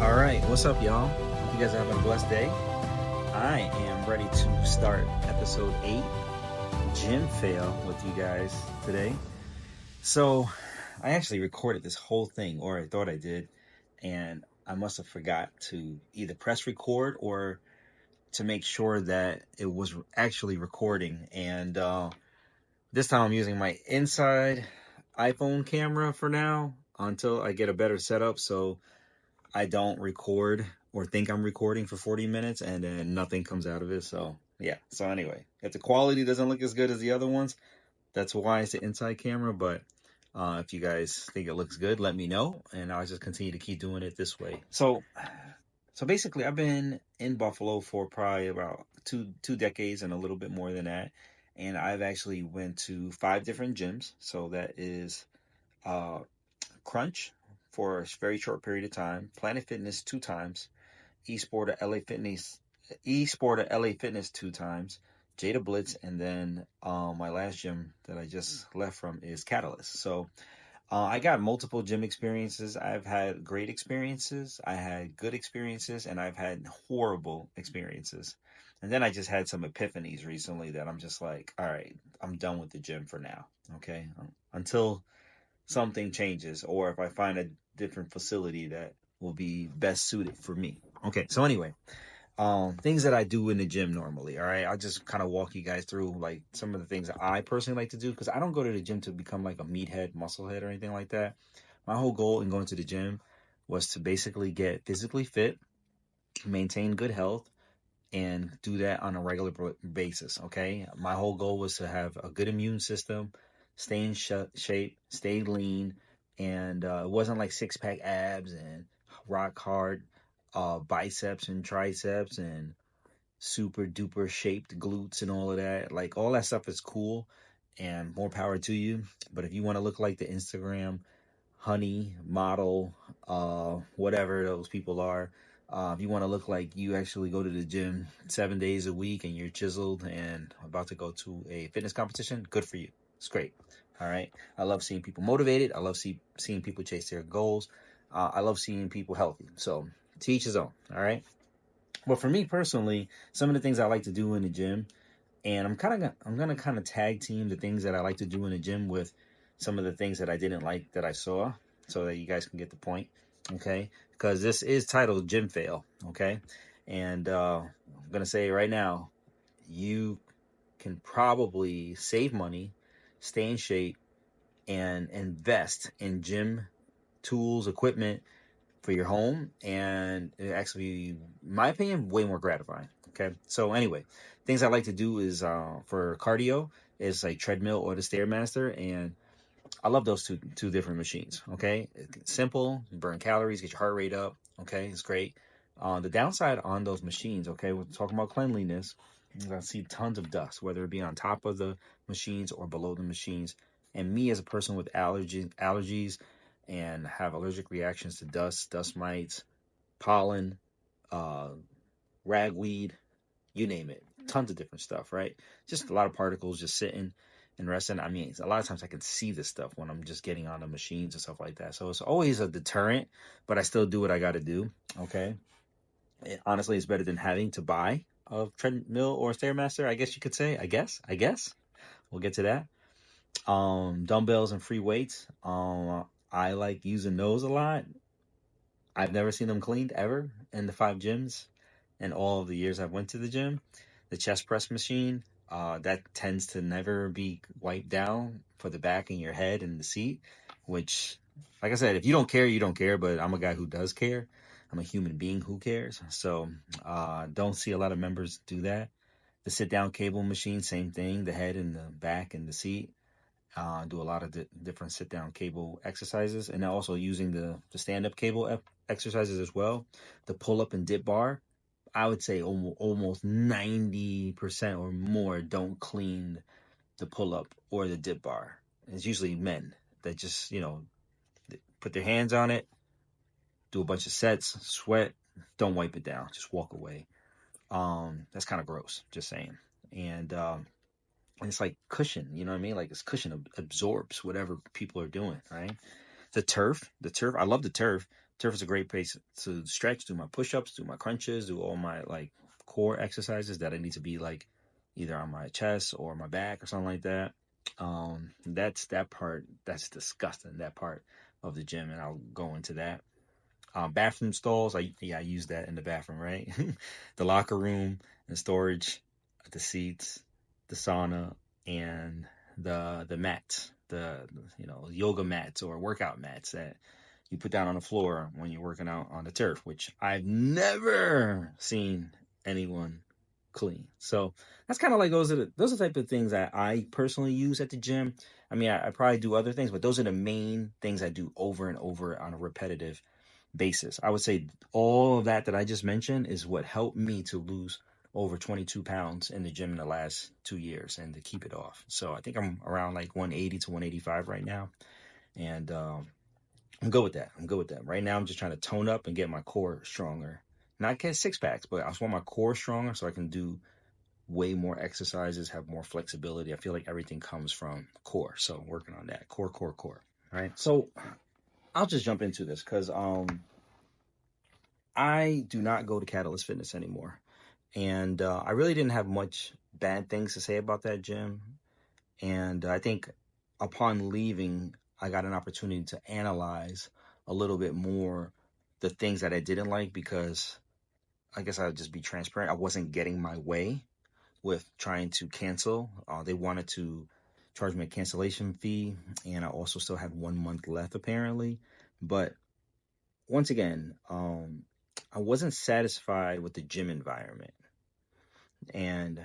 All right, what's up, y'all? Hope you guys are having a blessed day. I am ready to start episode 8, Gym Fail, with you guys today. So, I actually recorded this whole thing, or I thought I did, and I must have forgot to either press record or to make sure that it was actually recording. And this time I'm using my inside iPhone camera for now until I get a better setup, so I don't record or think I'm recording for 40 minutes and then nothing comes out of it. So, yeah. So, anyway, if the quality doesn't look as good as the other ones, that's why it's the inside camera. But if you guys think it looks good, let me know, and I'll just continue to keep doing it this way. So basically, I've been in Buffalo for probably about two decades and a little bit more than that. And I've actually went to 5 different gyms. So that is uh, Crunch for a very short period of time, Planet Fitness 2 times, Esport of LA Fitness 2 times, Jada Blitz, and then my last gym that I just left from is Catalyst. So I got multiple gym experiences. I've had great experiences, I had good experiences, and I've had horrible experiences. And then I just had some epiphanies recently that I'm just like, all right, I'm done with the gym for now. Okay. Until something changes or if I find a different facility that will be best suited for me. Okay, so anyway, things that I do in the gym normally. All right, I'll just kind of walk you guys through like some of the things that I personally like to do because I don't go to the gym to become like a meathead, musclehead, or anything like that. My whole goal in going to the gym was to basically get physically fit, maintain good health, and do that on a regular basis. Okay, my whole goal was to have a good immune system, stay in shape, stay lean, and it wasn't like 6-pack abs and rock hard biceps and triceps and super duper shaped glutes and all of that. Like all that stuff is cool and more power to you. But if you want to look like the Instagram honey model, whatever those people are, if you want to look like you actually go to the gym 7 days a week and you're chiseled and about to go to a fitness competition, good for you. It's great. All right. I love seeing people motivated. I love seeing people chase their goals. I love seeing people healthy. So to each his own. All right. But for me personally, some of the things I like to do in the gym, and I'm gonna kind of tag team the things that I like to do in the gym with some of the things that I didn't like that I saw, so that you guys can get the point, okay? Because this is titled Gym Fail, okay? And I'm gonna say right now, you can probably save money, stay in shape, and invest in gym tools, equipment for your home, and it actually, in my opinion, way more gratifying. Okay, so anyway, things I like to do is for cardio is like treadmill or the stairmaster, and I love those two different machines. Okay, it's simple, burn calories, get your heart rate up. Okay, it's great. The downside on those machines, okay, we're talking about cleanliness. You're gonna see tons of dust, whether it be on top of the machines or below the machines. And me as a person with allergies, and have allergic reactions to dust mites, pollen, uh, ragweed, you name it. Tons of different stuff, right? Just a lot of particles just sitting and resting. I mean, a lot of times I can see this stuff when I'm just getting on the machines and stuff like that. So it's always a deterrent, but I still do what I got to do. Okay. Honestly, it's better than having to buy a treadmill or a stairmaster. I guess you could say. I guess we'll get to that. Dumbbells and free weights. I like using those a lot. I've never seen them cleaned ever in the 5 gyms and all of the years I've went to the gym. The chest press machine, that tends to never be wiped down for the back and your head and the seat, which, like I said, if you don't care, you don't care, but I'm a guy who does care. I'm a human being who cares. So don't see a lot of members do that. The sit down cable machine, same thing, the head and the back and the seat. Do a lot of different sit down cable exercises, and also using the stand up cable exercises as well. The pull up and dip bar, I would say almost 90% or more don't clean the pull up or the dip bar. It's usually men that just, put their hands on it, do a bunch of sets, sweat, don't wipe it down, just walk away. That's kind of gross, just saying. And it's like cushion, you know what I mean? Like it's cushion absorbs whatever people are doing, right? The turf, I love the turf. turf is a great place to stretch, do my push-ups, do my crunches, do all my like core exercises that I need to be like either on my chest or my back or something like that. That's that part. That's disgusting. That part of the gym, and I'll go into that. Bathroom stalls. I use that in the bathroom, right? The locker room, the storage, the seats, the sauna, and the mats, the yoga mats or workout mats that you put down on the floor when you're working out on the turf, which I've never seen anyone clean. So that's kind of like those are the type of things that I personally use at the gym. I mean, I probably do other things, but those are the main things I do over and over on a repetitive basis. I would say all of that I just mentioned is what helped me to lose over 22 pounds in the gym in the last 2 years and to keep it off. So I think I'm around like 180 to 185 right now. And I'm good with that. I'm good with that. Right now, I'm just trying to tone up and get my core stronger. Not get six packs, but I just want my core stronger so I can do way more exercises, have more flexibility. I feel like everything comes from core. So I'm working on that. Core. All right. So I'll just jump into this because I do not go to Catalyst Fitness anymore. And I really didn't have much bad things to say about that gym. And I think upon leaving, I got an opportunity to analyze a little bit more the things that I didn't like because I guess I would just be transparent. I wasn't getting my way with trying to cancel. They wanted to charge me a cancellation fee, and I also still had 1 month left apparently. But once again, I wasn't satisfied with the gym environment. And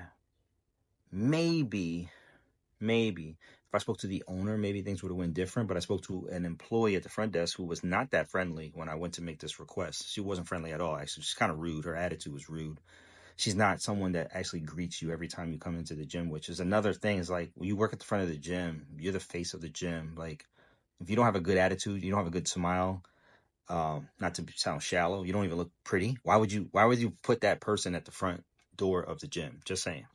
maybe if I spoke to the owner, maybe things would have went different. But I spoke to an employee at the front desk who was not that friendly when I went to make this request. She wasn't friendly at all. Actually, she's kind of rude. Her attitude was rude. She's not someone that actually greets you every time you come into the gym, which is another thing. Is like when you work at the front of the gym, you're the face of the gym. Like if you don't have a good attitude, you don't have a good smile. Not to sound shallow, you don't even look pretty. Why would you put that person at the front door of the gym? Just saying.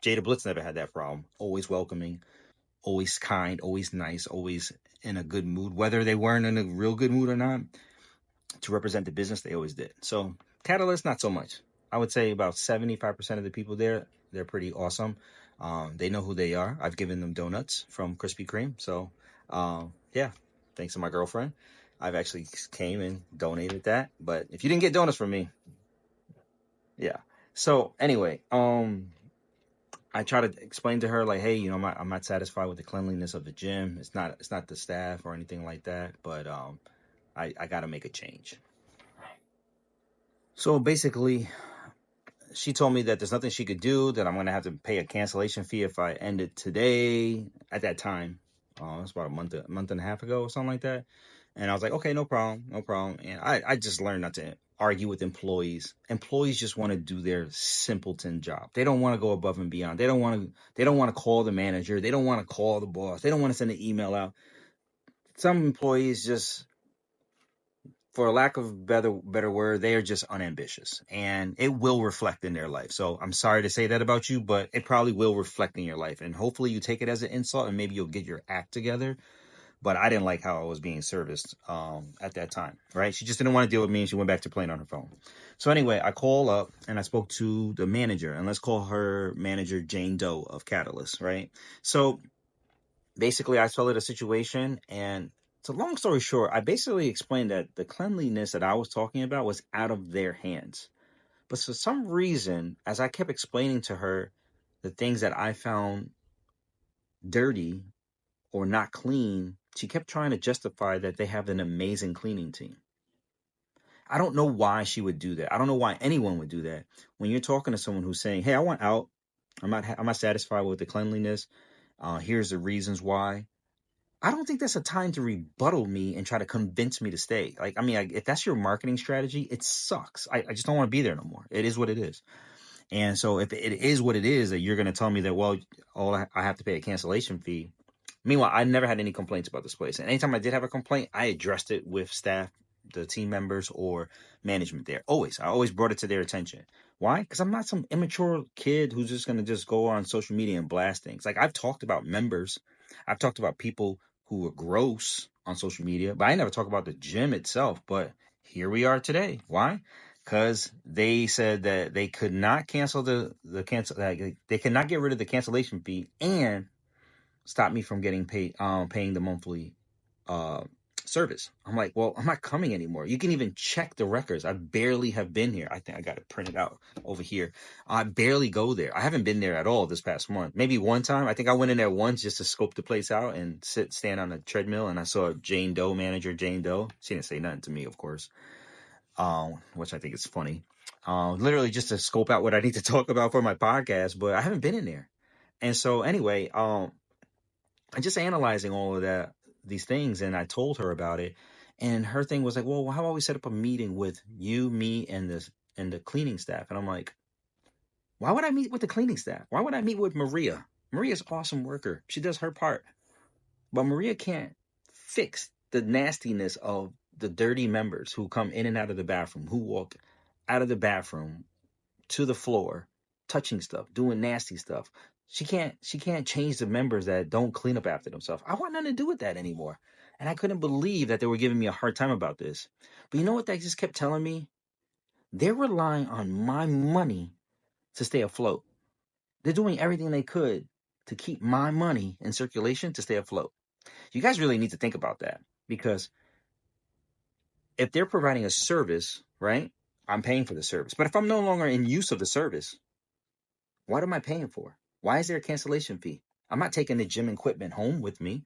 Jada Blitz never had that problem. Always welcoming, always kind, always nice, always in a good mood. Whether they weren't in a real good mood or not, to represent the business, they always did. So Catalyst, not so much. I would say about 75% of the people there, they're pretty awesome. They know who they are. I've given them donuts from Krispy Kreme. So yeah, thanks to my girlfriend. I've actually came and donated that. But if you didn't get donuts from me, yeah. So anyway, I try to explain to her like, hey, I'm not satisfied with the cleanliness of the gym. It's not the staff or anything like that, but I got to make a change. So basically, she told me that there's nothing she could do, that I'm going to have to pay a cancellation fee if I end it today. At that time, it was about a month and a half ago or something like that. And I was like, okay, no problem. And I just learned not to argue with employees. Employees just want to do their simpleton job. They don't want to go above and beyond. They don't want to call the manager. They don't want to call the boss. They don't want to send an email out. Some employees just, for a lack of better word, they are just unambitious, and it will reflect in their life. So I'm sorry to say that about you, but it probably will reflect in your life, and hopefully you take it as an insult and maybe you'll get your act together. But I didn't like how I was being serviced at that time, right? She just didn't want to deal with me, and she went back to playing on her phone. So anyway, I call up and I spoke to the manager, and let's call her manager Jane Doe of Catalyst, right? So basically, I told her the situation, and so long story short, I basically explained that the cleanliness that I was talking about was out of their hands. But for some reason, as I kept explaining to her the things that I found dirty or not clean, she kept trying to justify that they have an amazing cleaning team. I don't know why she would do that. I don't know why anyone would do that. When you're talking to someone who's saying, hey, I want out. I'm not satisfied with the cleanliness. Here's the reasons why. I don't think that's a time to rebuttal me and try to convince me to stay. Like, I mean, if that's your marketing strategy, it sucks. I just don't want to be there no more. It is what it is. And so if it is what it is that you're going to tell me that, well, I have to pay a cancellation fee. Meanwhile, I never had any complaints about this place. And anytime I did have a complaint, I addressed it with staff, the team members, or management there. I always brought it to their attention. Why? Because I'm not some immature kid who's just going to just go on social media and blast things. Like, I've talked about members. I've talked about people who are gross on social media, but I never talk about the gym itself. But here we are today. Why? Because they said that they could not cancel the cancel. They could not get rid of the cancellation fee and stop me from getting paid, paying the monthly uh, service. I'm like, well, I'm not coming anymore. You can even check the records. I barely have been here. I think I got it printed out over here. I barely go there. I haven't been there at all this past month. Maybe one time. I think I went in there once just to scope the place out and stand on a treadmill. And I saw Jane Doe, manager Jane Doe. She didn't say nothing to me, of course, which I think is funny. Literally just to scope out what I need to talk about for my podcast, but I haven't been in there. And so anyway, I'm just analyzing all of these things, and I told her about it, and her thing was like, well, how about we set up a meeting with you, me, and the cleaning staff? And I'm like, why would I meet with the cleaning staff? Why would I meet with Maria? Maria's an awesome worker. She does her part, but Maria can't fix the nastiness of the dirty members who come in and out of the bathroom, who walk out of the bathroom to the floor, touching stuff, doing nasty stuff. She can't change the members that don't clean up after themselves. I want nothing to do with that anymore. And I couldn't believe that they were giving me a hard time about this. But you know what they just kept telling me? They're relying on my money to stay afloat. They're doing everything they could to keep my money in circulation to stay afloat. You guys really need to think about that, because if they're providing a service, right? I'm paying for the service. But if I'm no longer in use of the service, what am I paying for? Why is there a cancellation fee? I'm not taking the gym equipment home with me.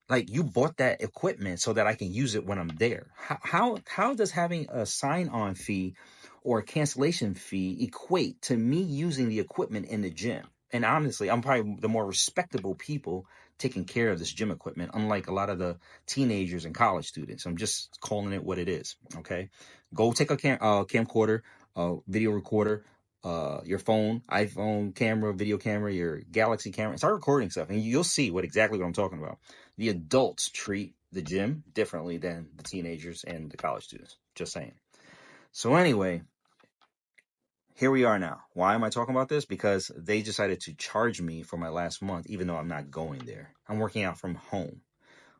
Like, you bought that equipment so that I can use it when I'm there. How does having a sign-on fee or a cancellation fee equate to me using the equipment in the gym? And honestly, I'm probably the more respectable people taking care of this gym equipment, unlike a lot of the teenagers and college students. I'm just calling it what it is. Okay, go take a camcorder, video recorder, your phone, iPhone camera, video camera, your Galaxy camera, and start recording stuff, and you'll see exactly what I'm talking about. The adults treat the gym differently than the teenagers and the college students. Just saying. So anyway, here we are now. Why am I talking about this? Because they decided to charge me for my last month, even though I'm not going there. I'm working out from home,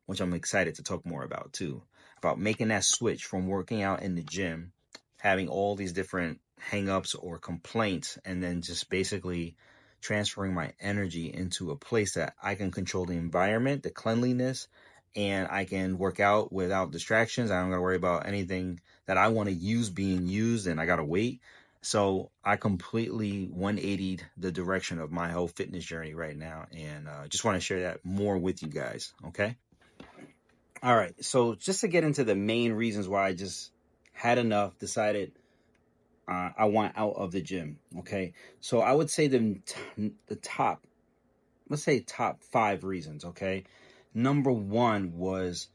which I'm excited to talk more about too. About making that switch from working out in the gym, having all these different hang-ups or complaints, and then just basically transferring my energy into a place that I can control the environment, the cleanliness, and I can work out without distractions. I don't got to worry about anything that I want to use being used, and I got to wait. So I completely 180'd the direction of my whole fitness journey right now, and just want to share that more with you guys, okay? All right, so just to get into the main reasons why I just had enough, decided I want out of the gym, okay? So I would say the top, let's say top 5 reasons, okay? Number 1 was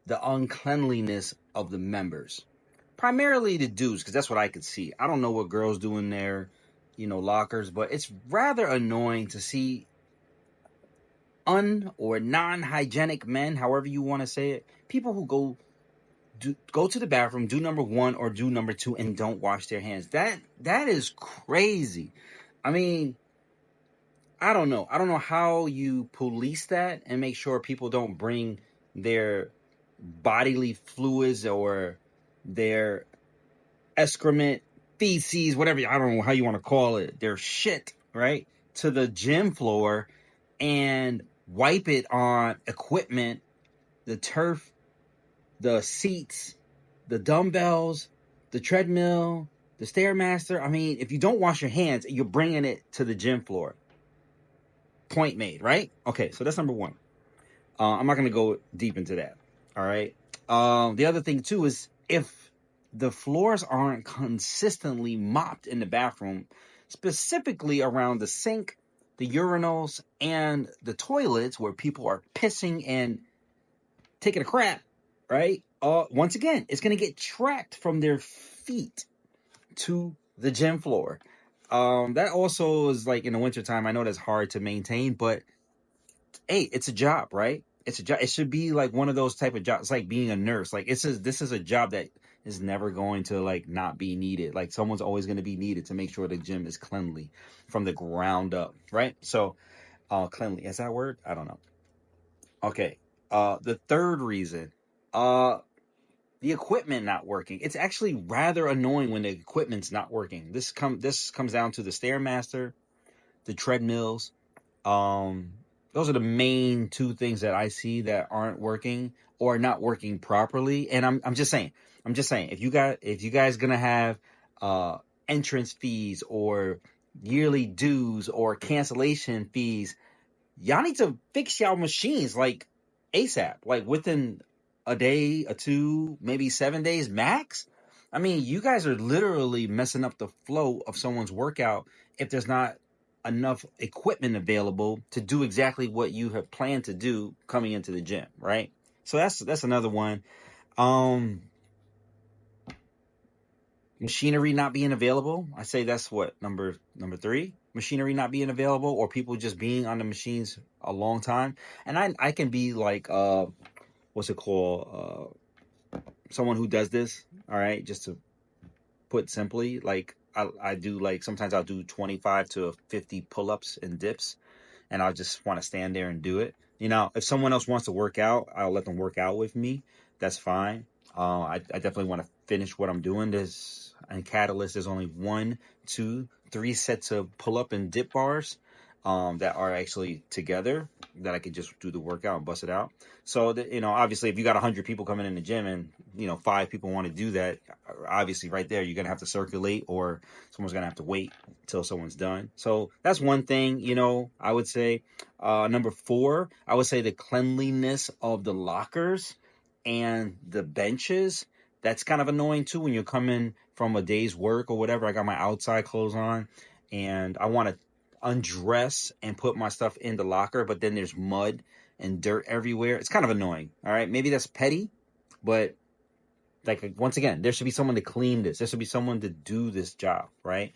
the uncleanliness of the members. Primarily the dudes, because that's what I could see. I don't know what girls do in their, lockers, but it's rather annoying to see or non-hygienic men, however you want to say it, people who go to the bathroom, do number 1 or do number 2, and don't wash their hands. That is crazy. I mean, I don't know. I don't know how you police that and make sure people don't bring their bodily fluids or their excrement, feces, whatever, I don't know how you want to call it, their shit, right, to the gym floor and wipe it on equipment, the turf, the seats, the dumbbells, the treadmill, the Stairmaster. I mean, if you don't wash your hands, you're bringing it to the gym floor. Point made, right? Okay, so that's number 1. I'm not going to go deep into that, all right? The other thing, too, is if the floors aren't consistently mopped in the bathroom, specifically around the sink, the urinals, and the toilets where people are pissing and taking a crap, right? Once again, it's going to get tracked from their feet to the gym floor. That also is like in the wintertime. I know that's hard to maintain, but hey, it's a job, right? It's a job. It should be like one of those type of jobs. It's like being a nurse. Like this is a job that is never going to like not be needed. Like someone's always going to be needed to make sure the gym is cleanly from the ground up, right? So, cleanly, is that a word? I don't know. Okay. The third reason, the equipment not working. It's actually rather annoying when the equipment's not working. This comes down to the Stairmaster, the treadmills. Um, those are the main two things that I see that aren't working or not working properly. And I'm just saying, if you guys gonna have uh entrance fees or yearly dues or cancellation fees, y'all need to fix y'all machines like ASAP, like within a day, a two, maybe 7 days max. I mean, you guys are literally messing up the flow of someone's workout if there's not enough equipment available to do exactly what you have planned to do coming into the gym, right? So that's another one. Um, Machinery not being available. I say that's what number three. Machinery not being available, or people just being on the machines a long time. And I can be like what's it called, someone who does this. All right, just to put simply, like I do, like sometimes I'll do 25 to 50 pull-ups and dips, and I just want to stand there and do it. You know, if someone else wants to work out, I'll let them work out with me. That's fine. I definitely want to finish what I'm doing. There's in Catalyst, there's only one, two, three sets of pull up and dip bars that are actually together that I could just do the workout and bust it out. So, you know, obviously, if you got 100 people coming in the gym and, you know, 5 people want to do that, obviously, right there, you're going to have to circulate or someone's going to have to wait until someone's done. So that's one thing, you know, I would say. Number four, I would say the cleanliness of the lockers and the benches. That's kind of annoying too when you're coming from a day's work or whatever. I got my outside clothes on and I want to undress and put my stuff in the locker, but then there's mud and dirt everywhere. It's kind of annoying. All right. Maybe that's petty, but like once again, there should be someone to clean this. There should be someone to do this job, right?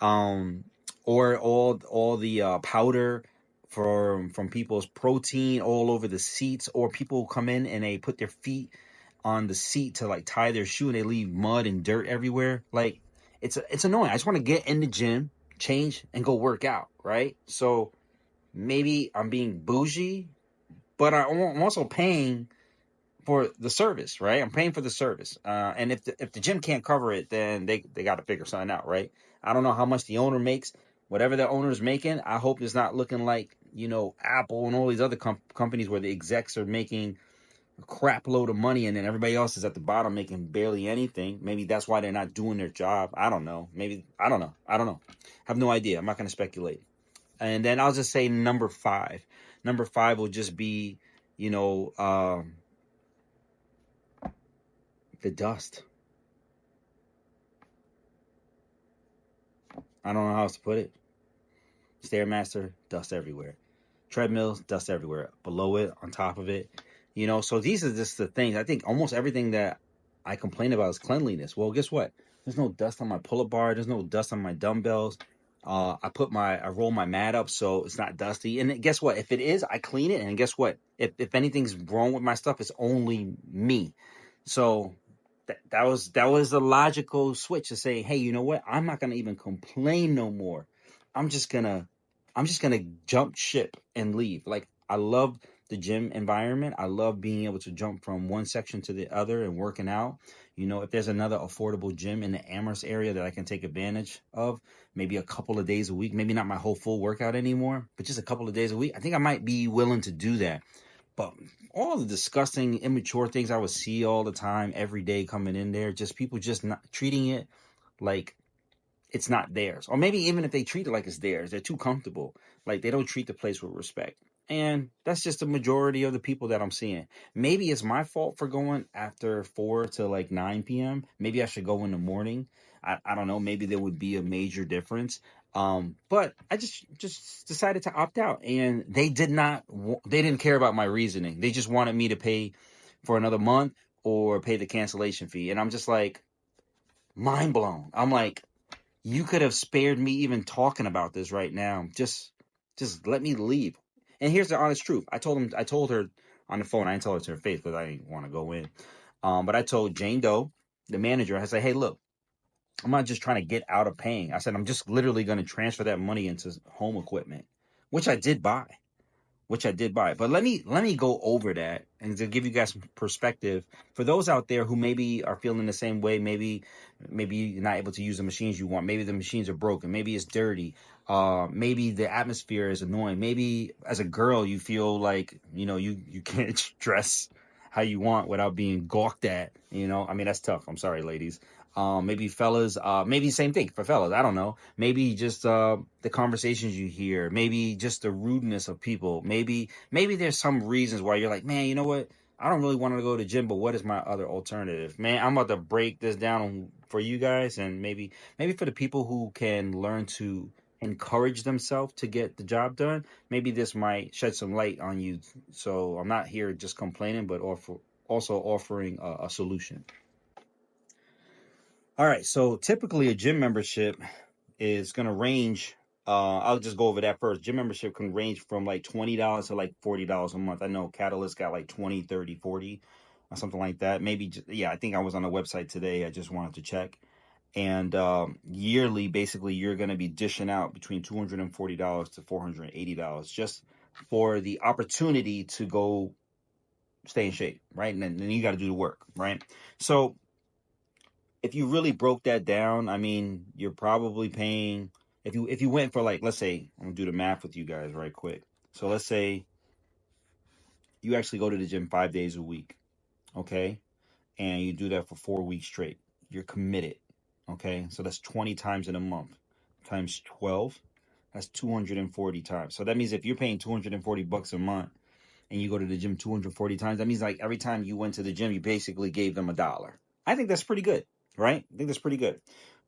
Um, or all the powder from people's protein all over the seats, or people come in and they put their feet on the seat to like tie their shoe and they leave mud and dirt everywhere. Like it's annoying. I just want to get in the gym, change, and go work out, right? So maybe I'm being bougie, but I'm also paying for the service, right? I'm paying for the service. And if the gym can't cover it, then they got to figure something out, right? I don't know how much the owner makes. Whatever the owner is making, I hope it's not looking like, you know, Apple and all these other companies where the execs are making a crap load of money and then everybody else is at the bottom making barely anything. Maybe that's why they're not doing their job. I don't know. Maybe, I don't know. I don't know. I have no idea. I'm not going to speculate. And then I'll just say number five. Number five will just be, you know, the dust. I don't know how else to put it. Stairmaster, dust everywhere. Treadmills, dust everywhere. Below it, on top of it. You know, so these are just the things. I think almost everything that I complain about is cleanliness. Well, guess what? There's no dust on my pull-up bar. There's no dust on my dumbbells. I roll my mat up so it's not dusty. And guess what? If it is, I clean it. And guess what? If anything's wrong with my stuff, it's only me. So that was a logical switch to say, hey, you know what? I'm not gonna even complain no more. I'm just gonna jump ship and leave. Like I love the gym environment. I love being able to jump from one section to the other and working out. You know, if there's another affordable gym in the Amherst area that I can take advantage of, maybe a couple of days a week, maybe not my whole full workout anymore, but just a couple of days a week, I think I might be willing to do that. But all the disgusting, immature things I would see all the time, every day coming in there, just people just not treating it like it's not theirs. Or maybe even if they treat it like it's theirs, they're too comfortable. Like they don't treat the place with respect. And that's just the majority of the people that I'm seeing. Maybe it's my fault for going after 4 to like 9 p.m. Maybe I should go in the morning. I don't know. Maybe there would be a major difference. But I just decided to opt out, and they didn't care about my reasoning. They just wanted me to pay for another month or pay the cancellation fee. And I'm just like mind blown. I'm like, you could have spared me even talking about this right now. Just let me leave. And here's the honest truth. I told her on the phone. I didn't tell her to her face because I didn't want to go in. But I told Jane Doe, the manager, I said, hey, look, I'm not just trying to get out of paying. I said, I'm just literally going to transfer that money into home equipment, which I did buy. which I did buy. But let me go over that and to give you guys some perspective for those out there who maybe are feeling the same way. Maybe you're not able to use the machines you want. Maybe the machines are broken. Maybe it's dirty. Maybe the atmosphere is annoying. Maybe as a girl you feel like you can't dress how you want without being gawked at. I mean that's tough. I'm sorry, ladies. Maybe fellas, maybe same thing for fellas. I don't know. Maybe just the conversations you hear. Maybe just the rudeness of people. Maybe there's some reasons why you're like, man, you know what? I don't really want to go to the gym, but what is my other alternative? Man, I'm about to break this down for you guys, and maybe for the people who can learn to encourage themselves to get the job done. Maybe this might shed some light on you. So I'm not here just complaining, but also offering a solution. All right, so typically a gym membership is going to range. I'll just go over that first. Gym membership can range from like $20 to like $40 a month. I know Catalyst got like 20, 30, 40, or something like that. Maybe, yeah, I think I was on the website today. I just wanted to check. And yearly, basically, you're going to be dishing out between $240 to $480 just for the opportunity to go stay in shape, right? And then you got to do the work, right? So if you really broke that down, I mean, you're probably paying if you went for like, let's say, I'm gonna do the math with you guys right quick. So let's say you actually go to the gym 5 days a week, okay, and you do that for 4 weeks straight. You're committed, okay. So that's 20 times in a month, times 12. That's 240 times. So that means if you're paying $240 a month and you go to the gym 240 times, that means like every time you went to the gym, you basically gave them $1. I think that's pretty good, right? I think that's pretty good.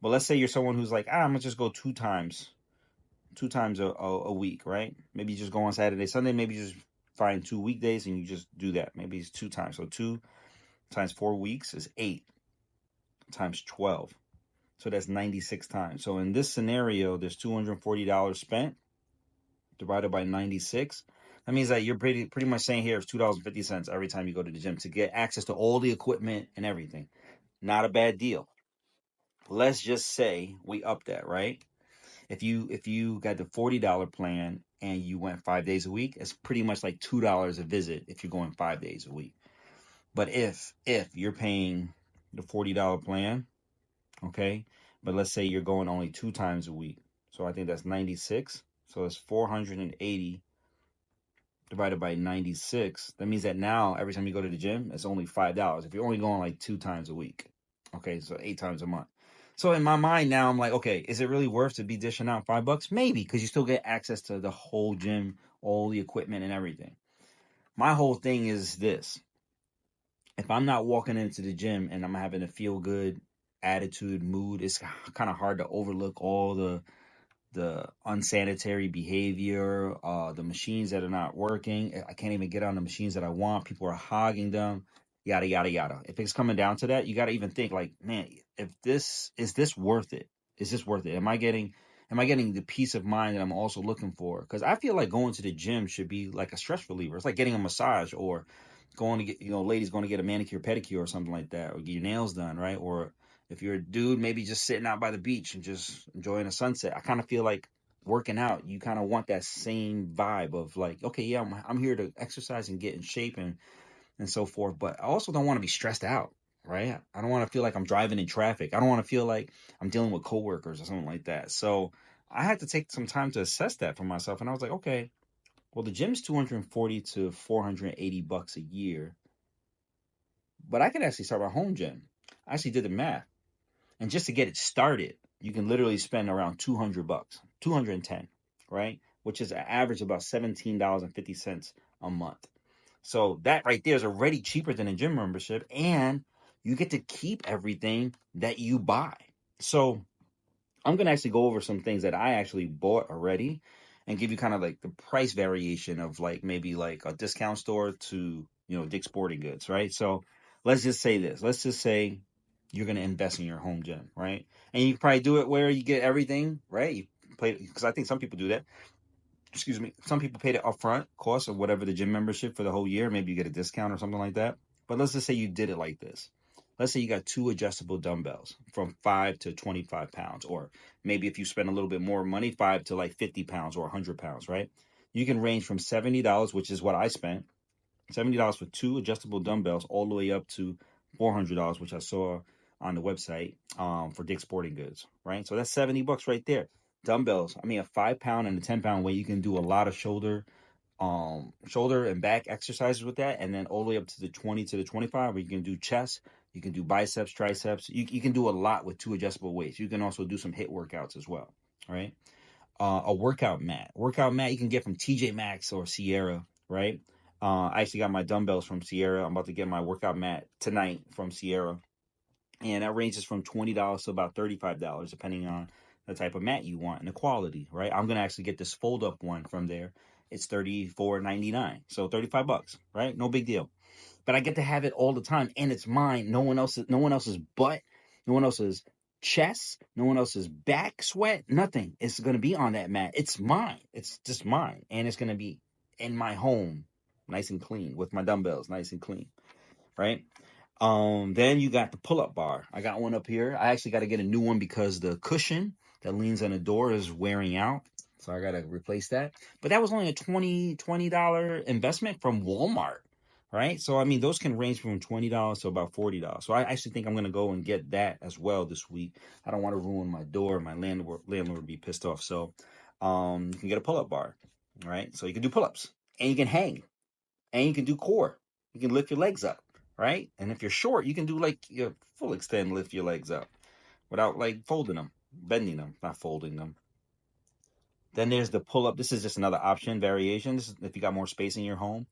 But let's say you're someone who's like, I'm gonna just go two times a week, right? Maybe you just go on Saturday, Sunday. Maybe you just find 2 weekdays and you just do that. Maybe it's 2 times. So 2 times 4 weeks is 8 times 12. So that's 96 times. So in this scenario, there's $240 spent divided by 96. That means that you're pretty much saying here it's $2.50 every time you go to the gym to get access to all the equipment and everything. Not a bad deal. Let's just say we up that, right? If you got the $40 plan and you went 5 days a week, it's pretty much like $2 a visit if you're going 5 days a week. But if you're paying the $40 plan, okay, but let's say you're going only 2 times a week, so I think that's 96. So it's 480 divided by 96. That means that now every time you go to the gym, it's only $5 if you're only going like 2 times a week. Okay, so 8 times a month. So in my mind now, I'm like, okay, is it really worth to be dishing out $5? Maybe, because you still get access to the whole gym, all the equipment and everything. My whole thing is this: if I'm not walking into the gym and I'm having a feel good attitude, mood, it's kind of hard to overlook all the unsanitary behavior, the machines that are not working. I can't even get on the machines that I want. People are hogging them, yada yada yada. If it's coming down to that, you got to even think like, man, if this is this worth it? Is this worth it? Am I getting the peace of mind that I'm also looking for? Because I feel like going to the gym should be like a stress reliever. It's like getting a massage or going to get, ladies going to get a manicure, pedicure or something like that, or get your nails done, right? Or if you're a dude, maybe just sitting out by the beach and just enjoying a sunset. I kind of feel like working out, you kind of want that same vibe of like, okay, yeah, I'm here to exercise and get in shape and so forth. But I also don't want to be stressed out, right? I don't want to feel like I'm driving in traffic. I don't want to feel like I'm dealing with coworkers or something like that. So I had to take some time to assess that for myself. And I was like, okay, well, the gym's 240 to $480 a year, but I can actually start my home gym. I actually did the math. And just to get it started, you can literally spend around $200, 210, right? Which is an average of about $17.50 a month. So that right there is already cheaper than a gym membership, and you get to keep everything that you buy. So I'm gonna actually go over some things that I actually bought already and give you kind of like the price variation of like maybe like a discount store to Dick's Sporting Goods, right? So let's just say this. Let's just say you're gonna invest in your home gym, right? And you probably do it where you get everything, right? You play because I think some people do that. Excuse me. Some people pay the upfront cost of whatever the gym membership for the whole year. Maybe you get a discount or something like that. But let's just say you did it like this. Let's say you got two adjustable dumbbells from 5 to 25 pounds, or maybe if you spend a little bit more money, 5 to like 50 pounds or 100 pounds, right? You can range from $70, which is what I spent, $70 for 2 adjustable dumbbells, all the way up to $400, which I saw on the website for Dick's Sporting Goods, right? So that's $70 right there. Dumbbells. I mean, a 5 pound and a 10 pound weight, you can do a lot of shoulder and back exercises with that, and then all the way up to the 20 to the 25, where you can do chest, you can do biceps, triceps. You can do a lot with 2 adjustable weights. You can also do some HIIT workouts as well, right? A workout mat. Workout mat you can get from TJ Maxx or Sierra, right? I actually got my dumbbells from Sierra. I'm about to get my workout mat tonight from Sierra, and that ranges from $20 to about $35, depending on the type of mat you want and the quality, right? I'm gonna actually get this fold up one from there. It's $34.99, so $35, right? No big deal. But I get to have it all the time, and it's mine. No one else's butt, no one else's chest, no one else's back sweat, nothing. It's gonna be on that mat. It's mine. It's just mine, and it's gonna be in my home, nice and clean, with my dumbbells, nice and clean, right? Then you got the pull-up bar. I got one up here. I actually got to get a new one because the cushion that leans on the door is wearing out. So I got to replace that. But that was only a $20 investment from Walmart, right? So, I mean, those can range from $20 to about $40. So I actually think I'm going to go and get that as well this week. I don't want to ruin my door. My landlord would be pissed off. So you can get a pull-up bar, right? So you can do pull-ups, and you can hang, and you can do core. You can lift your legs up, right? And if you're short, you can do like your full extend, lift your legs up without like folding them, bending them, not folding them. Then there's the pull up. This is just another option variation. This is if you got more space in your home,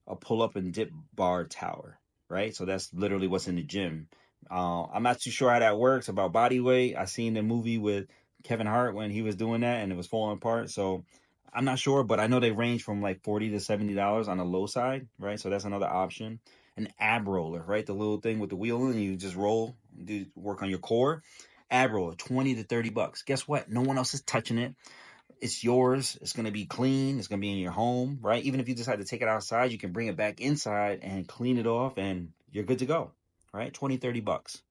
a pull up and dip bar tower, right? So that's literally what's in the gym. I'm not too sure how that works about body weight. I seen the movie with Kevin Hart when he was doing that and it was falling apart. So I'm not sure, but I know they range from like $40 to $70 on the low side, right? So that's another option. An ab roller, right? The little thing with the wheel and you just roll, do work on your core. Ab roller, $20 to $30. Guess what? No one else is touching it. It's yours. It's going to be clean. It's going to be in your home, right? Even if you decide to take it outside, you can bring it back inside and clean it off and you're good to go, right? 20, $30.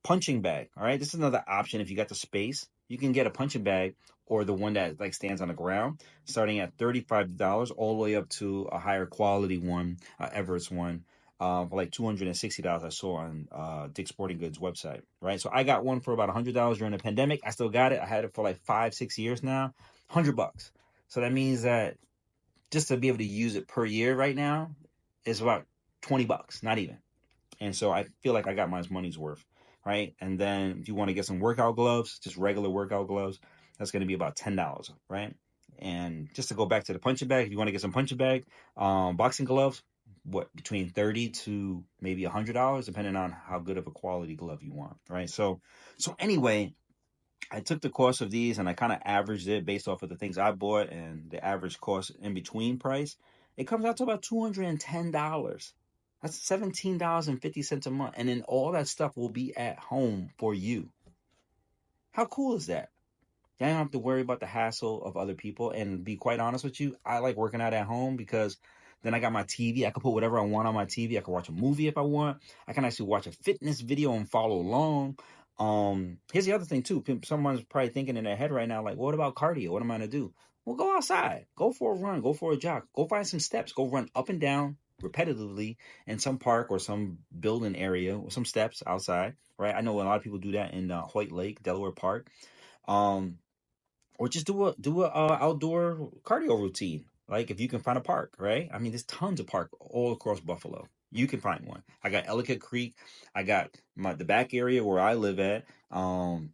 Punching bag, all right? This is another option if you got the space. You can get a punching bag or the one that like stands on the ground, starting at $35 all the way up to a higher quality one, Everest one, for like $260 I saw on Dick's Sporting Goods website, right? So I got one for about $100 during the pandemic. I still got it. I had it for like 5-6 years now, $100. So that means that just to be able to use it per year right now is about $20, not even. And so I feel like I got my money's worth, right? And then if you want to get some workout gloves, just regular workout gloves, that's going to be about $10, right? And just to go back to the punching bag, if you want to get some punching bag, boxing gloves, what, between $30 to maybe $100, depending on how good of a quality glove you want, right? So anyway, I took the cost of these and I kind of averaged it based off of the things I bought and the average cost in between price. It comes out to about $210. That's $17.50 a month. And then all that stuff will be at home for you. How cool is that? You don't have to worry about the hassle of other people. And be quite honest with you, I like working out at home because then I got my TV. I can put whatever I want on my TV. I can watch a movie if I want. I can actually watch a fitness video and follow along. Here's the other thing too. Someone's probably thinking in their head right now, like, what about cardio? What am I gonna do? Well, go outside. Go for a run. Go for a jog. Go find some steps. Go run up and down repetitively in some park or some building area or some steps outside. Right. I know a lot of people do that in Hoyt Lake, Delaware Park. Um, or just do a outdoor cardio routine. Like if you can find a park, right? I mean, there's tons of park all across Buffalo. You can find one. I got Ellicott Creek. I got the back area where I live at.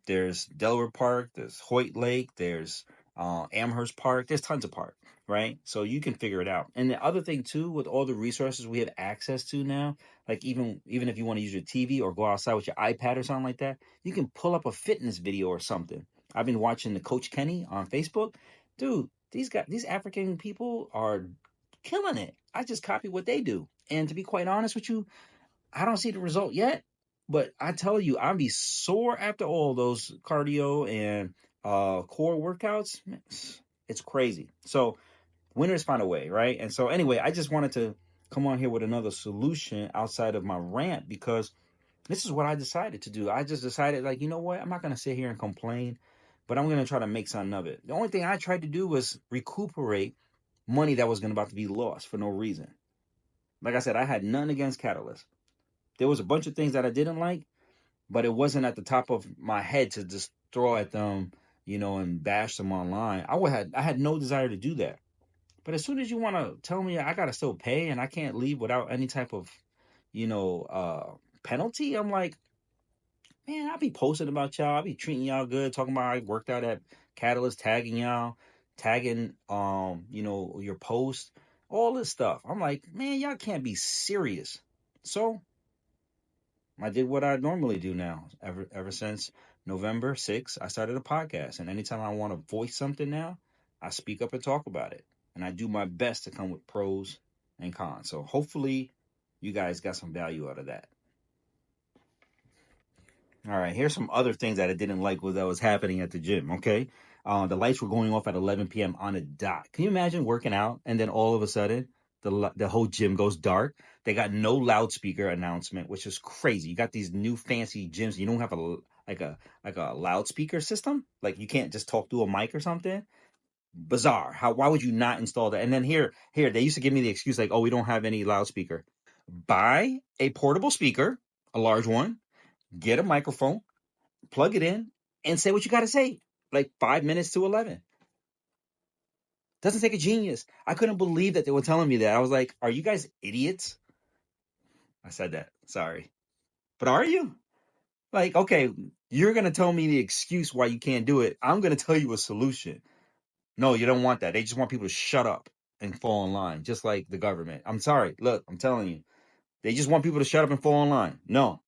There's Delaware Park. There's Hoyt Lake. There's Amherst Park. There's tons of park, right? So you can figure it out. And the other thing too, with all the resources we have access to now, like even if you want to use your TV or go outside with your iPad or something like that, you can pull up a fitness video or something. I've been watching the Coach Kenny on Facebook. Dude, these African people are killing it. I just copy what they do. And to be quite honest with you, I don't see the result yet. But I tell you, I'll be sore after all those cardio and core workouts. It's crazy. So winners find a way, right? And so anyway, I just wanted to come on here with another solution outside of my rant because this is what I decided to do. I just decided, like, you know what? I'm not going to sit here and complain, but I'm going to try to make something of it. The only thing I tried to do was recuperate money that was about to be lost for no reason. Like I said, I had none against Catalyst. There was a bunch of things that I didn't like, but it wasn't at the top of my head to just throw at them, and bash them online. I had no desire to do that. But as soon as you want to tell me I gotta still pay and I can't leave without any type of, penalty, I'm like, man, I'll be posting about y'all. I'll be treating y'all good, talking about I worked out at Catalyst, tagging y'all, tagging your post, all this stuff. I'm like, man, y'all can't be serious. So I did what I normally do now. Ever since November 6th, I started a podcast. And anytime I want to voice something now, I speak up and talk about it. And I do my best to come with pros and cons. So hopefully you guys got some value out of that. All right, here's some other things that I didn't like that was happening at the gym, okay? The lights were going off at 11 p.m. on a dot. Can you imagine working out and then all of a sudden the whole gym goes dark? They got no loudspeaker announcement, which is crazy. You got these new fancy gyms. You don't have a loudspeaker system? Like you can't just talk through a mic or something? Bizarre. Why would you not install that? And then here, they used to give me the excuse like, "Oh, we don't have any loudspeaker." Buy a portable speaker, a large one, get a microphone, plug it in, and say what you got to say. Like 5 minutes to 11. Doesn't take a genius. I couldn't believe that they were telling me that. I was like, are you guys idiots? I said that. Sorry. But are you? Like, okay, you're going to tell me the excuse why you can't do it. I'm going to tell you a solution. No, you don't want that. They just want people to shut up and fall in line, just like the government. I'm sorry. Look, I'm telling you. They just want people to shut up and fall in line. No.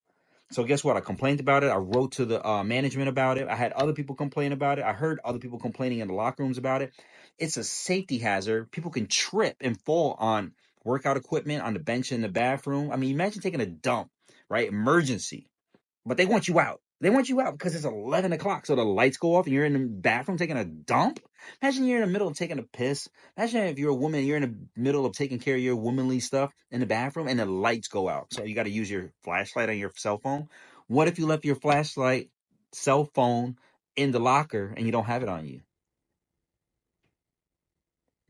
So guess what? I complained about it. I wrote to the management about it. I had other people complain about it. I heard other people complaining in the locker rooms about it. It's a safety hazard. People can trip and fall on workout equipment, on the bench in the bathroom. I mean, imagine taking a dump, right? Emergency. But they want you out. They want you out because it's 11 o'clock. So the lights go off and you're in the bathroom taking a dump. Imagine you're in the middle of taking a piss. Imagine if you're a woman, you're in the middle of taking care of your womanly stuff in the bathroom and the lights go out. So you got to use your flashlight on your cell phone. What if you left your flashlight, cell phone in the locker and you don't have it on you?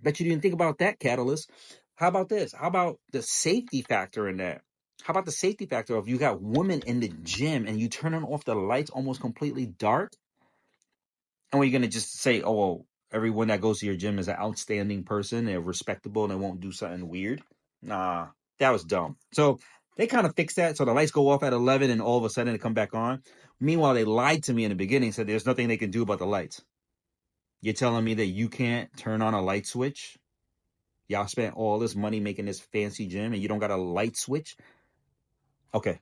Bet you didn't think about that, Catalyst. How about this? How about the safety factor in that? How about the safety factor of you got women in the gym and you turning off the lights almost completely dark? And we're gonna just say, oh, well, everyone that goes to your gym is an outstanding person, they're respectable, and they won't do something weird. Nah, that was dumb. So they kind of fixed that. So the lights go off at 11, and all of a sudden they come back on. Meanwhile, they lied to me in the beginning, said there's nothing they can do about the lights. You're telling me that you can't turn on a light switch? Y'all spent all this money making this fancy gym, and you don't got a light switch? Okay.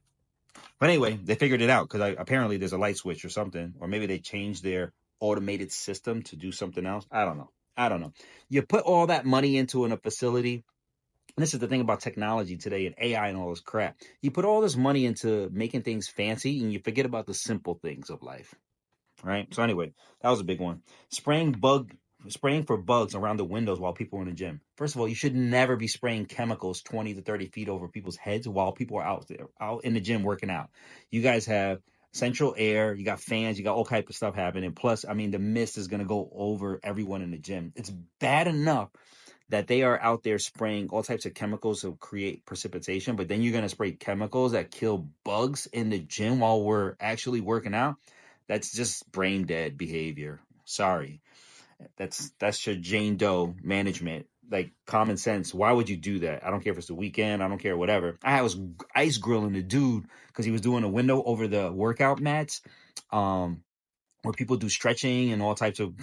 But anyway, they figured it out because apparently there's a light switch or something, or maybe they changed their automated system to do something else. I don't know. You put all that money into a facility. And this is the thing about technology today and AI and all this crap. You put all this money into making things fancy and you forget about the simple things of life. Right? So anyway, that was a big one. Spraying for bugs around the windows while people are in the gym. First of all, you should never be spraying chemicals 20 to 30 feet over people's heads while people are out in the gym working out. You guys have central air, you got fans, you got all type of stuff happening. Plus, I mean, the mist is going to go over everyone in the gym. It's bad enough that they are out there spraying all types of chemicals to create precipitation, but then you're going to spray chemicals that kill bugs in the gym while we're actually working out. That's just brain dead behavior. Sorry. That's your Jane Doe management. Like common sense. Why would you do that? I don't care if it's the weekend. I don't care, whatever. I was ice grilling the dude because he was doing a window over the workout mats, where people do stretching and all types of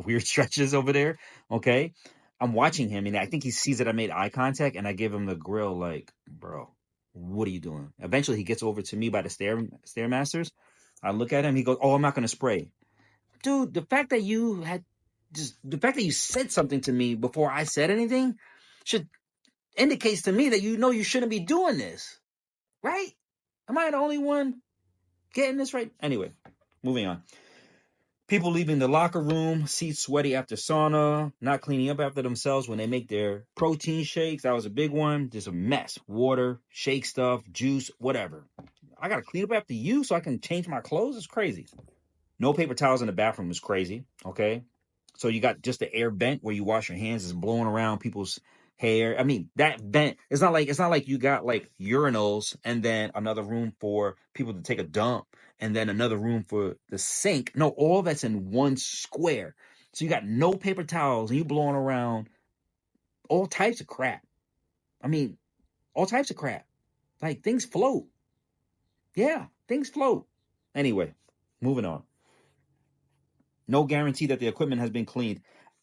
weird stretches over there. Okay. I'm watching him and I think he sees that I made eye contact and I give him the grill like, bro, what are you doing? Eventually he gets over to me by the stairmasters. I look at him. He goes, oh, I'm not going to spray. Dude, the fact that you said something to me before I said anything should indicates to me that you know you shouldn't be doing this, right? Am I the only one getting this right? Anyway, moving on. People leaving the locker room, seats sweaty after sauna, not cleaning up after themselves when they make their protein shakes. That was a big one. Just a mess. Water, shake stuff, juice, whatever. I got to clean up after you so I can change my clothes? It's crazy. No paper towels in the bathroom is crazy, okay? So you got just the air vent where you wash your hands is blowing around people's hair. I mean, that vent, it's not like you got like urinals and then another room for people to take a dump and then another room for the sink. No, all that's in one square. So you got no paper towels and you blowing around all types of crap. I mean, all types of crap. Like things float. Yeah, things float. Anyway, moving on. No guarantee that the equipment has been cleaned.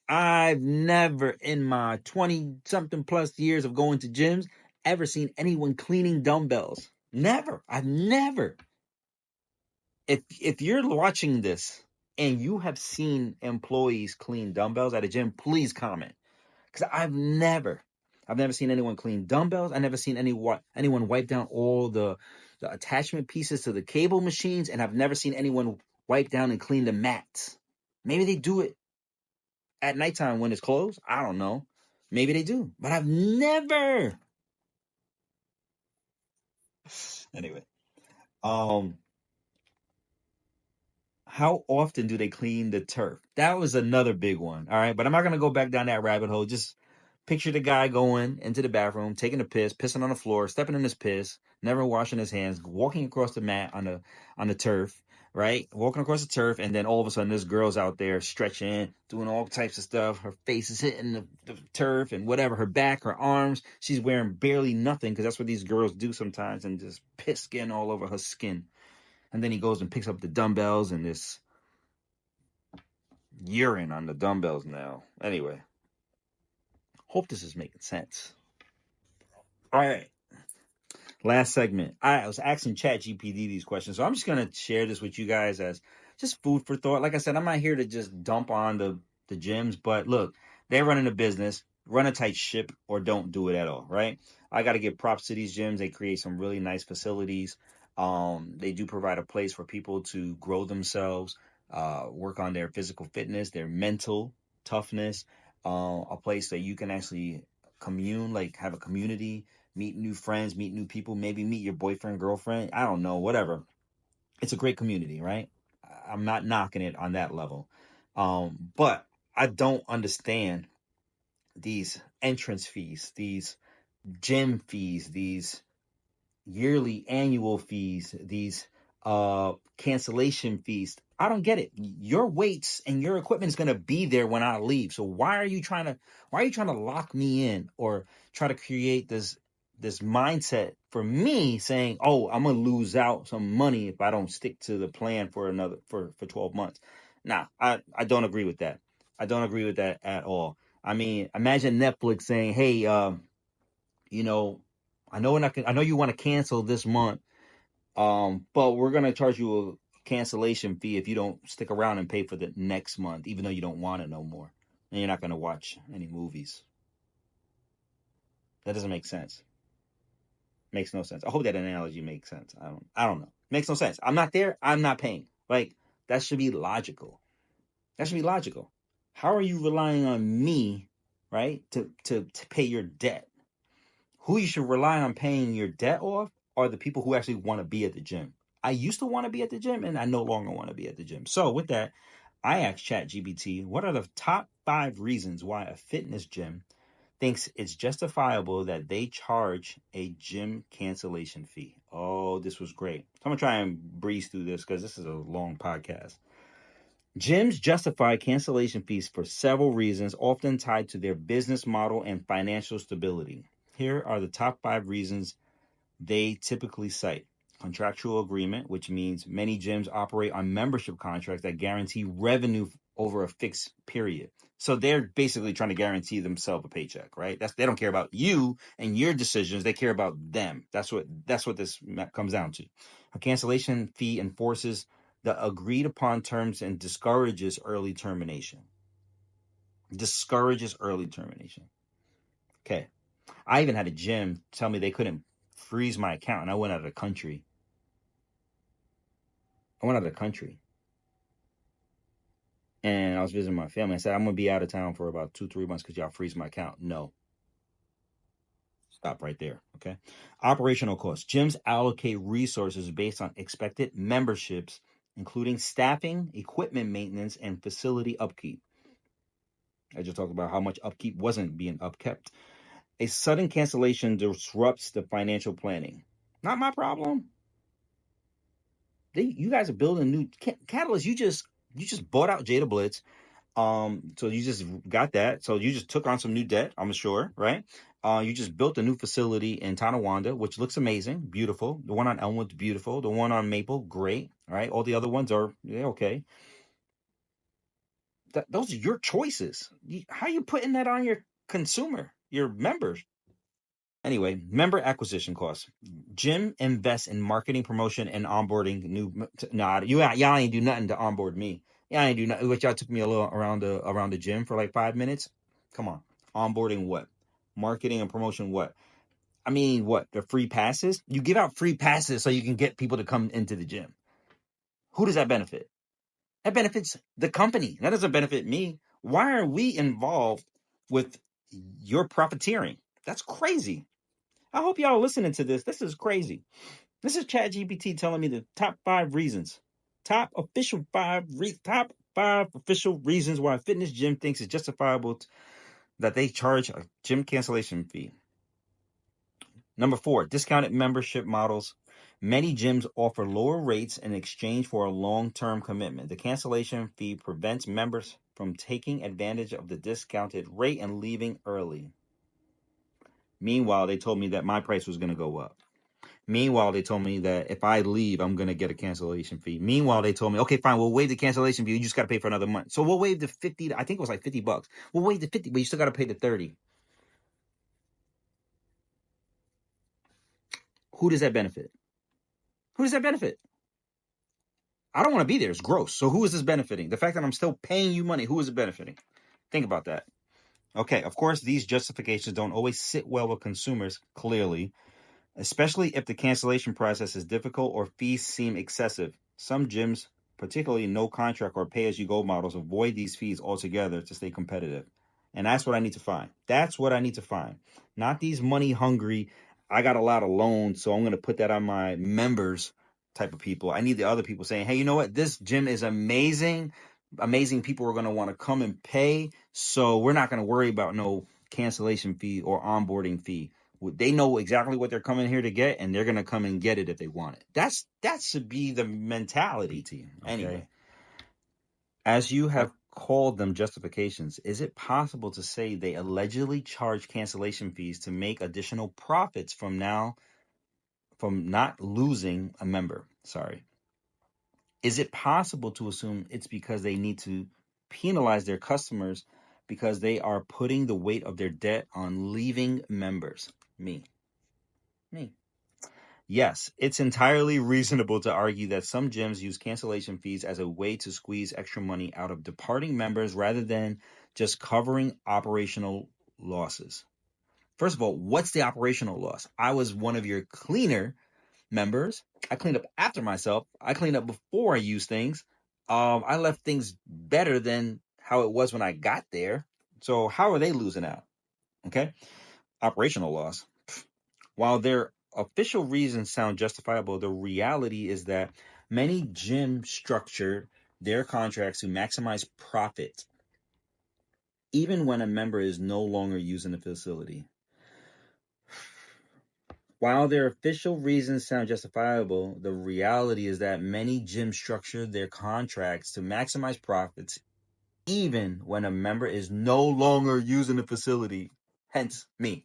I've never in my 20 something plus years of going to gyms ever seen anyone cleaning dumbbells. Never. I've never. If you're watching this and you have seen employees clean dumbbells at a gym, please comment. Because I've never seen anyone clean dumbbells. I've never seen anyone wipe down all the attachment pieces to the cable machines, and I've never seen anyone wipe down and clean the mats. Maybe they do it at nighttime when it's closed. I don't know. Maybe they do, but I've never. Anyway, um, how often do they clean the turf? That was another big one. All right, but I'm not gonna go back down that rabbit hole. Just picture the guy going into the bathroom, taking a piss, pissing on the floor, stepping in his piss, never washing his hands, walking across the mat on the turf, right? Walking across the turf, and then all of a sudden this girl's out there stretching, doing all types of stuff. Her face is hitting the turf and whatever, her back, her arms. She's wearing barely nothing because that's what these girls do sometimes, and just piss skin all over her skin. And then he goes and picks up the dumbbells and this urine on the dumbbells now. Anyway, hope this is making sense. All right. Last segment. I was asking ChatGPT these questions, so I'm just gonna share this with you guys as just food for thought. Like I said, I'm not here to just dump on the gyms, but look, they're running a business, run a tight ship, or don't do it at all, right? I got to give props to these gyms. They create some really nice facilities. They do provide a place for people to grow themselves, work on their physical fitness, their mental toughness, a place that you can actually commune, like have a community, meet new friends, meet new people, maybe meet your boyfriend, girlfriend. I don't know, whatever. It's a great community, right? I'm not knocking it on that level. But I don't understand these entrance fees, these gym fees, these yearly annual fees, these cancellation fees. I don't get it. Your weights and your equipment is going to be there when I leave. So why are you trying to lock me in or try to create this mindset for me saying, "Oh, I'm going to lose out some money if I don't stick to the plan for another for 12 months." Nah, I don't agree with that. I don't agree with that at all. I mean, imagine Netflix saying, "Hey, you know, I know you want to cancel this month, but we're gonna charge you a cancellation fee if you don't stick around and pay for the next month, even though you don't want it no more, and you're not gonna watch any movies." That doesn't make sense. Makes no sense. I hope that analogy makes sense. I don't know. Makes no sense. I'm not there. I'm not paying. Like that should be logical. That should be logical. How are you relying on me, right, to pay your debt? Who you should rely on paying your debt off are the people who actually want to be at the gym. I used to want to be at the gym and I no longer want to be at the gym. So with that, I asked ChatGPT, what are the top 5 reasons why a fitness gym thinks it's justifiable that they charge a gym cancellation fee? Oh, this was great. So I'm going to try and breeze through this because this is a long podcast. Gyms justify cancellation fees for several reasons, often tied to their business model and financial stability. Here are the top 5 reasons they typically cite. Contractual agreement, which means many gyms operate on membership contracts that guarantee revenue over a fixed period. So they're basically trying to guarantee themselves a paycheck, right? They don't care about you and your decisions. They care about them. That's what this comes down to. A cancellation fee enforces the agreed upon terms and discourages early termination. Discourages early termination. Okay. I even had a gym tell me they couldn't freeze my account, and I went out of the country. And I was visiting my family. I said, I'm going to be out of town for about 2-3 months because y'all freeze my account. No. Stop right there. Okay. Operational costs. Gyms allocate resources based on expected memberships, including staffing, equipment maintenance, and facility upkeep. I just talked about how much upkeep wasn't being upkept. A sudden cancellation disrupts the financial planning. Not my problem. You guys are building new Catalyst. You just bought out Jada Blitz. So you just got that. So you just took on some new debt, I'm sure, right? You just built a new facility in Tonawanda, which looks amazing, beautiful. The one on Elmwood's beautiful. The one on Maple, great, right? All the other ones are okay. Those are your choices. How are you putting that on your consumer, your members? Anyway, member acquisition costs. Gym invests in marketing, promotion, and onboarding new. Nah, y'all ain't do nothing to onboard me. Y'all ain't do nothing. Which y'all took me a little around the gym for like 5 minutes. Come on, onboarding what? Marketing and promotion what? I mean, what? The free passes? You give out free passes so you can get people to come into the gym. Who does that benefit? That benefits the company. That doesn't benefit me. Why are we involved with your profiteering? That's crazy. I hope y'all are listening to this. This is crazy. This is ChatGPT telling me the top five official reasons why a fitness gym thinks it's justifiable that they charge a gym cancellation fee. Number 4, discounted membership models. Many gyms offer lower rates in exchange for a long-term commitment. The cancellation fee prevents members from taking advantage of the discounted rate and leaving early. Meanwhile, they told me that my price was going to go up. Meanwhile, they told me that if I leave, I'm going to get a cancellation fee. Meanwhile, they told me, okay, fine, we'll waive the cancellation fee. You just got to pay for another month. So we'll waive the 50. I think it was like $50. We'll waive the 50, but you still got to pay the 30. Who does that benefit? Who does that benefit? I don't want to be there. It's gross. So who is this benefiting? The fact that I'm still paying you money, who is it benefiting? Think about that. Okay, of course, these justifications don't always sit well with consumers, clearly, especially if the cancellation process is difficult or fees seem excessive. Some gyms, particularly no contract or pay-as-you-go models, avoid these fees altogether to stay competitive. And that's what I need to find. That's what I need to find. Not these money-hungry, I got a lot of loans, so I'm going to put that on my members type of people. I need the other people saying, hey, you know what? This gym is amazing. Amazing people are going to want to come and pay, so we're not going to worry about no cancellation fee or onboarding fee. They know exactly what they're coming here to get, and they're gonna come and get it if they want it. That should be the mentality. Okay? Anyway, as you have called them justifications, is it possible to say they allegedly charge cancellation fees to make additional profits from not losing a member? Sorry. Is it possible to assume it's because they need to penalize their customers because they are putting the weight of their debt on leaving members? Me. Yes, it's entirely reasonable to argue that some gyms use cancellation fees as a way to squeeze extra money out of departing members rather than just covering operational losses. First of all, what's the operational loss? I was one of your cleaner members. I cleaned up after myself. I cleaned up before I used things. I left things better than how it was when I got there. So how are they losing out? Okay. Operational loss. While their official reasons sound justifiable, the reality is that many gyms structure their contracts to maximize profit, even when a member is no longer using the facility. While their official reasons sound justifiable, the reality is that many gyms structure their contracts to maximize profits, even when a member is no longer using the facility. Hence, me.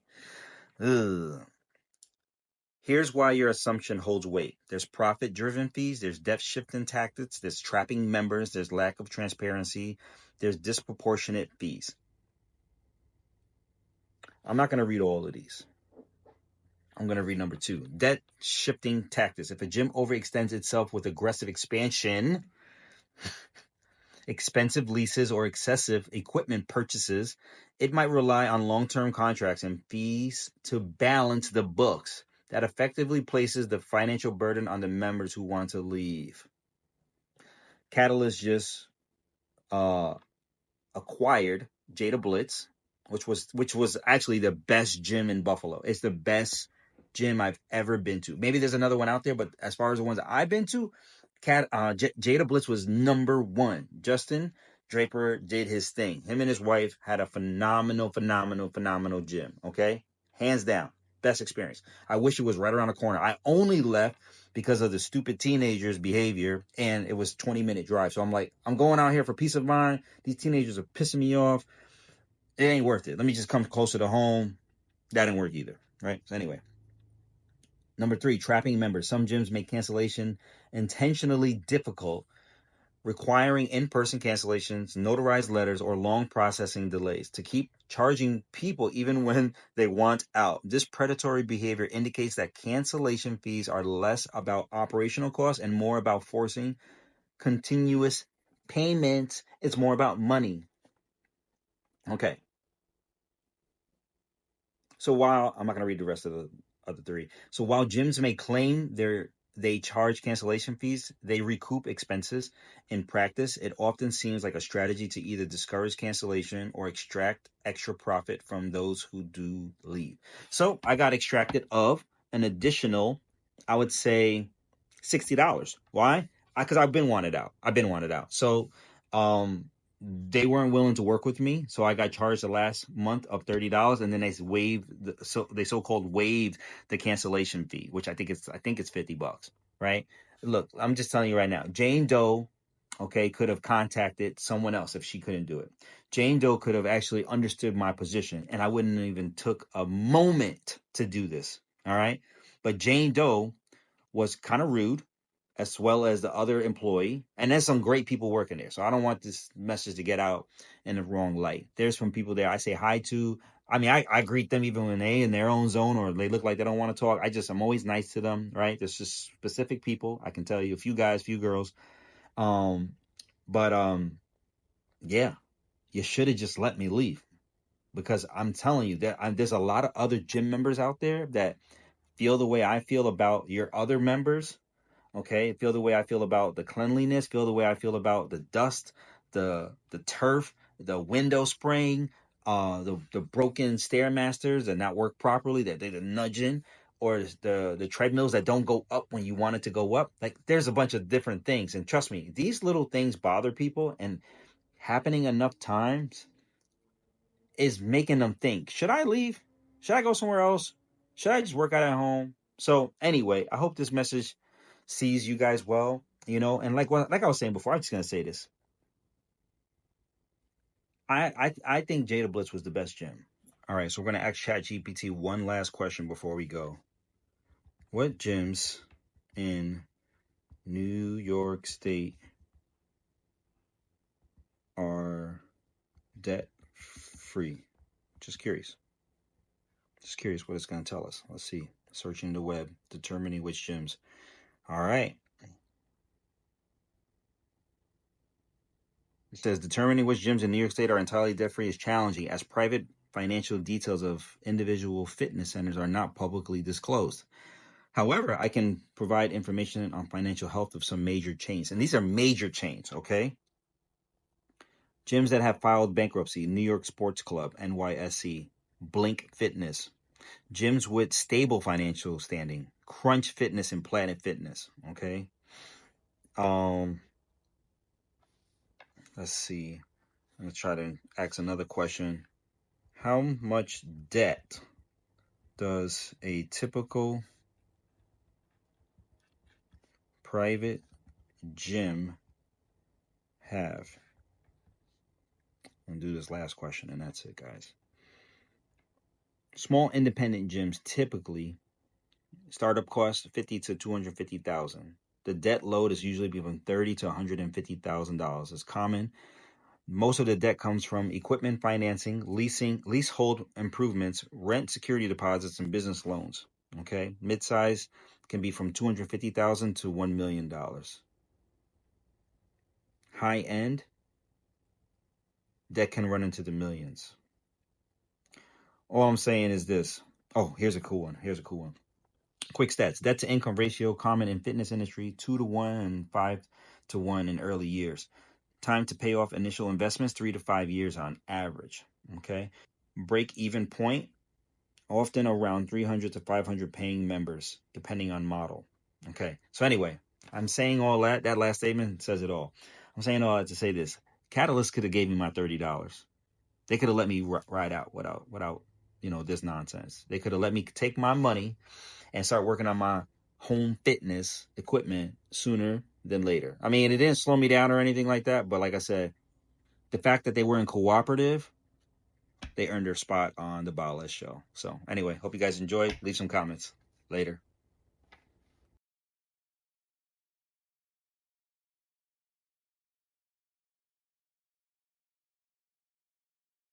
Ugh. Here's why your assumption holds weight. There's profit-driven fees, there's depth-shifting tactics, there's trapping members, there's lack of transparency, there's disproportionate fees. I'm not going to read all of these. I'm going to read number 2. Debt-shifting tactics. If a gym overextends itself with aggressive expansion, expensive leases, or excessive equipment purchases, it might rely on long-term contracts and fees to balance the books. That effectively places the financial burden on the members who want to leave. Catalyst just acquired Jada Blitz, which was actually the best gym in Buffalo. It's the best gym I've ever been to. Maybe there's another one out there, but as far as the ones I've been to, Jada Blitz was number 1. Justin Draper did his thing. Him and his wife had a phenomenal gym. Okay, hands down, best experience. I wish it was right around the corner. I only left because of the stupid teenagers' behavior, and it was 20-minute drive. So I'm like, I'm going out here for peace of mind. These teenagers are pissing me off. It ain't worth it. Let me just come closer to home. That didn't work either, right? So anyway, number 3, trapping members. Some gyms make cancellation intentionally difficult, requiring in-person cancellations, notarized letters, or long processing delays to keep charging people even when they want out. This predatory behavior indicates that cancellation fees are less about operational costs and more about forcing continuous payments. It's more about money. Okay. So while I'm not going to read the rest of the other 3. So while gyms may claim they charge cancellation fees, they recoup expenses. In practice, it often seems like a strategy to either discourage cancellation or extract extra profit from those who do leave. So I got extracted of an additional, I would say, $60. Why? Because I've been wanted out. So they weren't willing to work with me, so I got charged the last month of $30, and then they so-called waived the cancellation fee, which I think it's $50, right? Look, I'm just telling you right now, Jane Doe, okay, could have contacted someone else if she couldn't do it. Jane Doe could have actually understood my position, and I wouldn't even took a moment to do this, all right? But Jane Doe was kind of rude, as well as the other employee. And there's some great people working there. So I don't want this message to get out in the wrong light. There's some people there I say hi to. I mean, I greet them even when they in their own zone or they look like they don't want to talk. I'm always nice to them, right? There's just specific people. I can tell you a few guys, few girls. But yeah, you should have just let me leave, because I'm telling you that there's a lot of other gym members out there that feel the way I feel about your other members. Okay, feel the way I feel about the cleanliness, feel the way I feel about the dust, the turf, the window spraying, the broken stairmasters that not work properly, that they're nudging, or the treadmills that don't go up when you want it to go up. Like, there's a bunch of different things, and trust me, these little things bother people, and happening enough times is making them think, should I leave? Should I go somewhere else? Should I just work out at home? So anyway, I hope this message sees you guys well, and like I was saying before, I'm just gonna say this. I think Jada Blitz was the best gym. All right, so we're gonna ask ChatGPT one last question before we go. What gyms in New York State are debt free? Just curious. Just curious what it's gonna tell us. Let's see. Searching the web, determining which gyms. All right. It says determining which gyms in New York State are entirely debt-free is challenging, as private financial details of individual fitness centers are not publicly disclosed. However, I can provide information on financial health of some major chains. And these are major chains, okay? Gyms that have filed bankruptcy: New York Sports Club, NYSC, Blink Fitness. Gyms with stable financial standing: Crunch Fitness and Planet Fitness, okay? Let's see. I'm going to try to ask another question. How much debt does a typical private gym have? I'm going to do this last question, and that's it, guys. Small independent gyms typically startup costs $50,000 to $250,000. The debt load is usually between $30,000 to $150,000. It's common. Most of the debt comes from equipment financing, leasing, leasehold improvements, rent security deposits, and business loans. Okay, midsize can be from $250,000 to $1 million. High end debt can run into the millions. All I'm saying is this. Oh, here's a cool one. Quick stats. Debt to income ratio common in fitness industry: 2 to 1 and 5 to 1 in early years. Time to pay off initial investments: 3 to 5 years on average. Okay. Break even point: often around 300 to 500 paying members, depending on model. Okay. So anyway, I'm saying all that. That last statement says it all. I'm saying all that to say this. Catalyst could have gave me my $30. They could have let me ride out without this nonsense. They could have let me take my money and start working on my home fitness equipment sooner than later. I mean, it didn't slow me down or anything like that, but like I said, the fact that they weren't cooperative, they earned their spot on the Ball show. So anyway, hope you guys enjoyed. Leave some comments. Later.